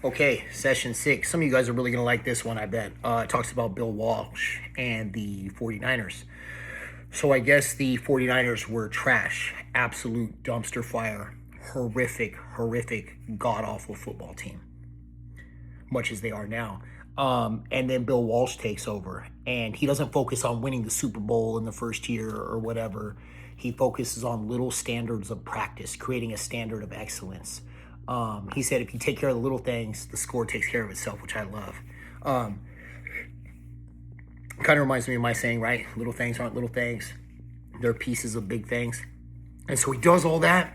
Okay, session 6. Some of you guys are really going to like this one, I bet. It talks about Bill Walsh and the 49ers. So I guess the 49ers were trash, absolute dumpster fire, horrific, god-awful football team, much as they are now. And then Bill Walsh takes over, and he doesn't focus on winning the Super Bowl in the first year or whatever. He focuses on little standards of practice, creating a standard of excellence. He said if you take care of the little things, the score takes care of itself, which I love. Kind of reminds me of my saying, right? Little things aren't little things. They're pieces of big things. And so he does all that,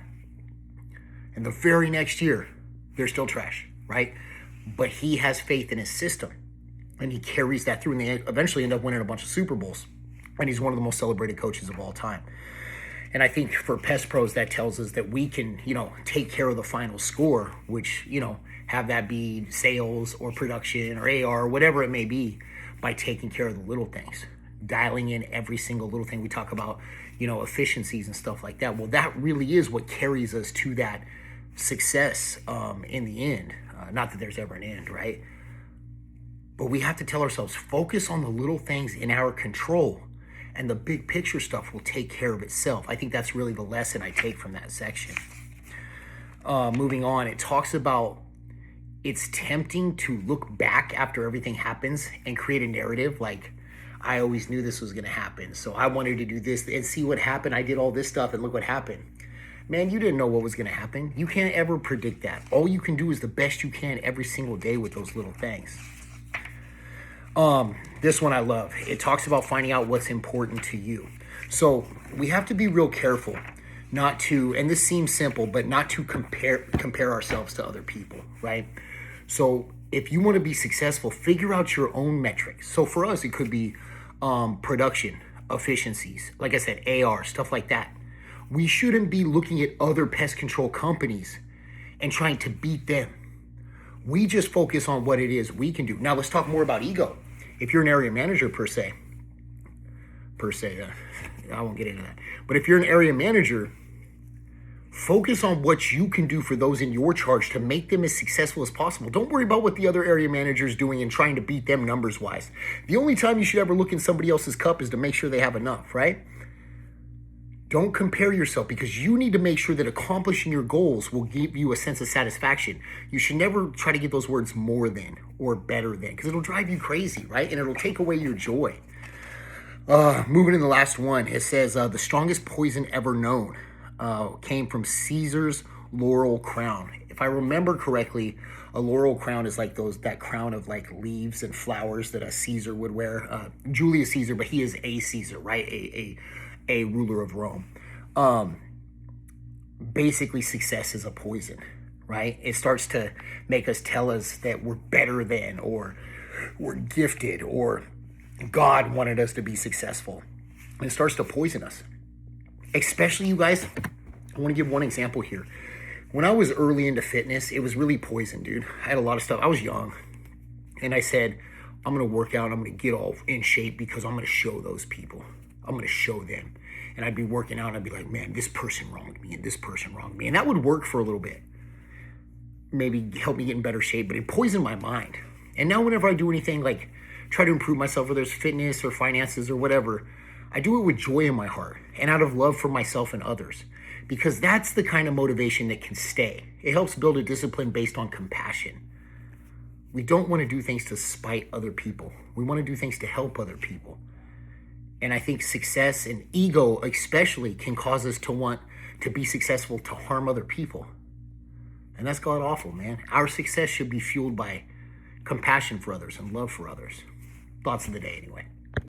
and the very next year, they're still trash, right? But he has faith in his system, and he carries that through, and they eventually end up winning a bunch of Super Bowls. And he's one of the most celebrated coaches of all time. And I think for Pest Pros, that tells us that we can, take care of the final score, which, have that be sales or production or AR or whatever it may be, by taking care of the little things, dialing in every single little thing. We talk about, efficiencies and stuff like that. Well, that really is what carries us to that success in the end. Not that there's ever an end, right? But we have to tell ourselves, focus on the little things in our control, and the big picture stuff will take care of itself. I think that's really the lesson I take from that section. Moving on, it talks about it's tempting to look back after everything happens and create a narrative like, I always knew this was going to happen, so I wanted to do this and see what happened. I did all this stuff and look what happened. Man, you didn't know what was going to happen. You can't ever predict that. All you can do is the best you can every single day with those little things. This one I love. It talks about finding out what's important to you. So we have to be real careful not to, and this seems simple, but not to compare ourselves to other people, right? So if you want to be successful, figure out your own metrics. So for us, it could be production, efficiencies, like I said, AR, stuff like that. We shouldn't be looking at other pest control companies and trying to beat them. We just focus on what it is we can do. Now let's talk more about ego. If you're an area manager per se, I won't get into that. But if you're an area manager, focus on what you can do for those in your charge to make them as successful as possible. Don't worry about what the other area manager is doing and trying to beat them numbers wise. The only time you should ever look in somebody else's cup is to make sure they have enough, right? Don't compare yourself, because you need to make sure that accomplishing your goals will give you a sense of satisfaction. You should never try to get those words more than or better than, because it'll drive you crazy, right? And it'll take away your joy. Moving to the last one, it says the strongest poison ever known came from Caesar's laurel crown. If I remember correctly, a laurel crown is like that crown of like leaves and flowers that a Caesar would wear. Julius Caesar, but he is a Caesar, right? A ruler of Rome. Basically, success is a poison, right? It starts to make us tell us that we're better than, or we're gifted, or God wanted us to be successful. And it starts to poison us. Especially you guys, I want to give one example here. When I was early into fitness, it was really poison, dude. I had a lot of stuff. I was young. And I said, I'm going to work out. I'm going to get all in shape because I'm going to show those people. I'm going to show them. And I'd be working out and I'd be like, man, this person wronged me and this person wronged me. And that would work for a little bit. Maybe help me get in better shape, but it poisoned my mind. And now whenever I do anything like try to improve myself, whether it's fitness or finances or whatever, I do it with joy in my heart and out of love for myself and others, because that's the kind of motivation that can stay. It helps build a discipline based on compassion. We don't want to do things to spite other people. We want to do things to help other people. And I think success and ego especially can cause us to want to be successful to harm other people. And that's god awful, man. Our success should be fueled by compassion for others and love for others. Thoughts of the day, anyway.